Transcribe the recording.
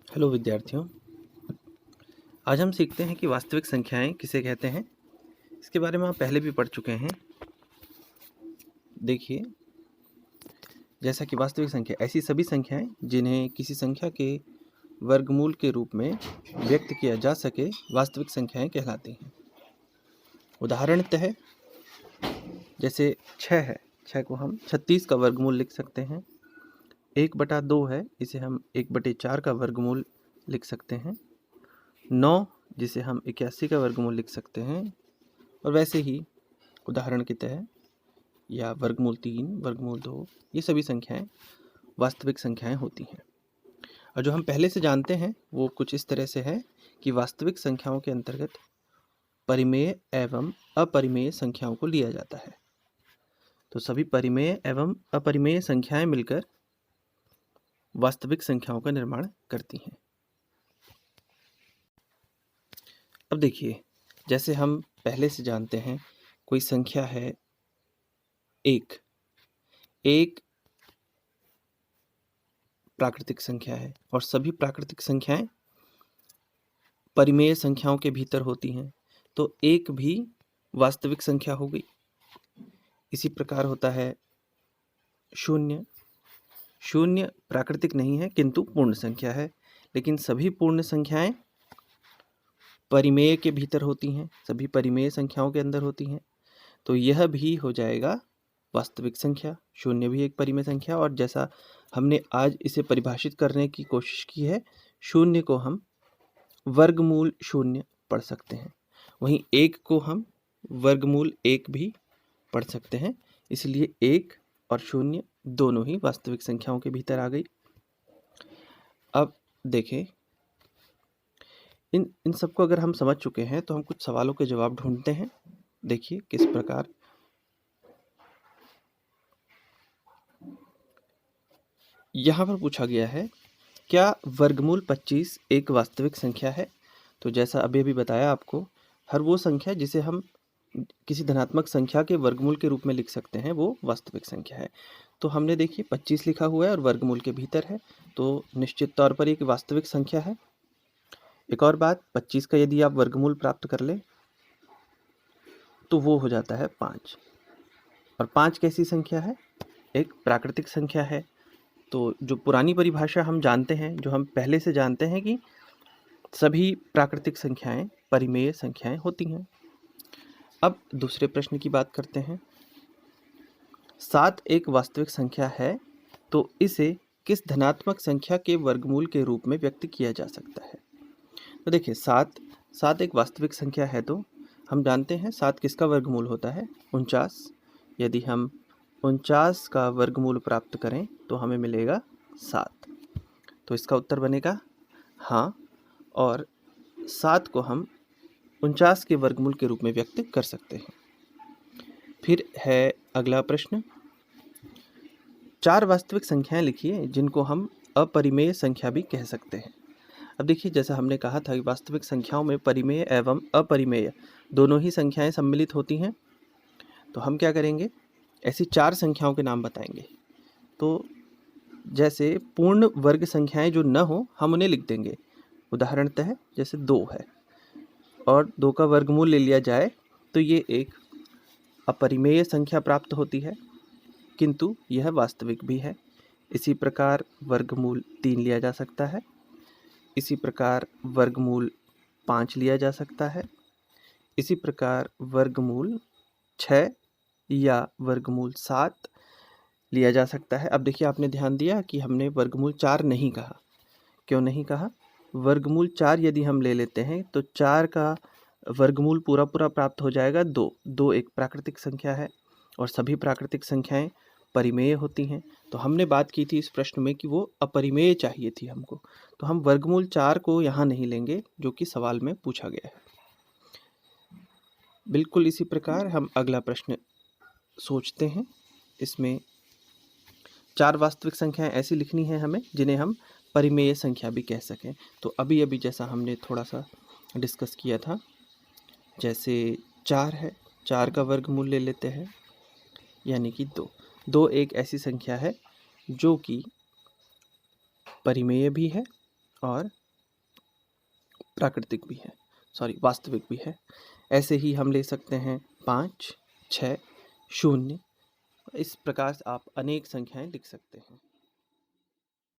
Hello विद्यार्थियों, आज हम सीखते हैं कि वास्तविक संख्याएं किसे कहते हैं। इसके बारे में आप पहले भी पढ़ चुके हैं। देखिए, जैसा कि वास्तविक संख्या ऐसी सभी संख्याएं जिन्हें किसी संख्या के वर्गमूल के रूप में व्यक्त किया जा सके वास्तविक संख्याएं कहलाती हैं। उदाहरणतः जैसे 6 है, 6 को हम 36 का वर्गमूल लिख सकते हैं। 1/2 है, इसे हम 1/4 का वर्गमूल लिख सकते हैं। 9 जिसे हम 81 का वर्गमूल लिख सकते हैं। और वैसे ही उदाहरण की तरह या वर्गमूल 3, वर्गमूल 2, ये सभी संख्याएं वास्तविक संख्याएं होती हैं। और जो हम पहले से जानते हैं वो कुछ इस तरह से है कि वास्तविक संख्याओं के अंतर्गत परिमेय एवं अपरिमेय संख्याओं को लिया जाता है। तो सभी परिमेय एवं अपरिमेय संख्याएं मिलकर वास्तविक संख्याओं का निर्माण करती हैं। अब देखिए, जैसे हम पहले से जानते हैं कोई संख्या है एक प्राकृतिक संख्या है और सभी प्राकृतिक संख्याएं परिमेय संख्याओं के भीतर होती हैं, तो एक भी वास्तविक संख्या हो गई। इसी प्रकार होता है शून्य। शून्य प्राकृतिक नहीं है किंतु पूर्ण संख्या है, लेकिन सभी पूर्ण संख्याएं परिमेय के भीतर होती हैं, सभी परिमेय संख्याओं के अंदर होती हैं, तो यह भी हो जाएगा वास्तविक संख्या। शून्य भी एक परिमेय संख्या, और जैसा हमने आज इसे परिभाषित करने की कोशिश की है, शून्य को हम वर्गमूल शून्य पढ़ सकते हैं, वहीं एक को हम वर्गमूल एक भी पढ़ सकते हैं। इसलिए एक और शून्य दोनों ही वास्तविक संख्याओं के भीतर आ गई। अब देखें, इन सबको अगर हम समझ चुके हैं तो हम कुछ सवालों के जवाब ढूंढते हैं। देखिए किस प्रकार। यहाँ पर पूछा गया है, क्या वर्गमूल 25 एक वास्तविक संख्या है? तो जैसा अभी बताया आपको, हर वो संख्या जिसे हम किसी धनात्मक संख्या के वर्गमूल के रूप में लिख सकते हैं वो वास्तविक संख्या है। तो हमने देखिए 25 लिखा हुआ है और वर्गमूल के भीतर है, तो निश्चित तौर पर एक वास्तविक संख्या है। एक और बात, 25 का यदि आप वर्गमूल प्राप्त कर ले तो वो हो जाता है 5, और 5 कैसी संख्या है? एक प्राकृतिक संख्या है। तो जो पुरानी परिभाषा हम जानते हैं, जो हम पहले से जानते हैं कि सभी प्राकृतिक संख्याएं परिमेय संख्याएं होती हैं। अब दूसरे प्रश्न की बात करते हैं। 7 एक वास्तविक संख्या है, तो इसे किस धनात्मक संख्या के वर्गमूल के रूप में व्यक्त किया जा सकता है? तो देखिए, 7 एक वास्तविक संख्या है, तो हम जानते हैं 7 किसका वर्गमूल होता है? 49। यदि हम 49 का वर्गमूल प्राप्त करें तो हमें मिलेगा 7। तो इसका उत्तर बनेगा हाँ, और 7 को हम 49 के वर्गमूल के रूप में व्यक्त कर सकते हैं। फिर है अगला प्रश्न, 4 वास्तविक संख्याएं लिखिए जिनको हम अपरिमेय संख्या भी कह सकते हैं। अब देखिए, जैसा हमने कहा था कि वास्तविक संख्याओं में परिमेय एवं अपरिमेय दोनों ही संख्याएं सम्मिलित होती हैं। तो हम क्या करेंगे, ऐसी 4 संख्याओं के नाम बताएंगे। तो जैसे पूर्ण वर्ग संख्याएं जो न हो, हम उन्हें लिख देंगे। उदाहरणतः जैसे 2 है और 2 का वर्गमूल ले लिया जाए तो ये एक अपरिमेय संख्या प्राप्त होती है, किंतु यह वास्तविक भी है। इसी प्रकार वर्गमूल 3 लिया जा सकता है। इसी प्रकार वर्गमूल 5 लिया जा सकता है। इसी प्रकार वर्गमूल 6 या वर्गमूल 7 लिया जा सकता है। अब देखिए, आपने ध्यान दिया कि हमने वर्गमूल 4 नहीं कहा। क्यों नहीं कहा? वर्गमूल 4 यदि हम ले लेते हैं तो 4 का वर्गमूल पूरा प्राप्त हो जाएगा 2। 2 एक प्राकृतिक संख्या है और सभी प्राकृतिक संख्याएं परिमेय होती हैं। तो हमने बात की थी इस प्रश्न में कि वो अपरिमेय चाहिए थी हमको, तो हम वर्गमूल 4 को यहाँ नहीं लेंगे जो कि सवाल में पूछा गया है। बिल्कुल इसी प्रकार हम अगला प्रश्न सोचते हैं। इसमें 4 वास्तविक संख्याएं ऐसी लिखनी है हमें जिन्हें हम परिमेय संख्या भी कह सकें। तो अभी जैसा हमने थोड़ा सा डिस्कस किया था, जैसे 4 है, 4 का वर्गमूल ले लेते हैं यानी कि 2। 2 एक ऐसी संख्या है जो कि परिमेय भी है और प्राकृतिक भी है, वास्तविक भी है। ऐसे ही हम ले सकते हैं 5, 6, 0। इस प्रकार से आप अनेक संख्याएं लिख सकते हैं।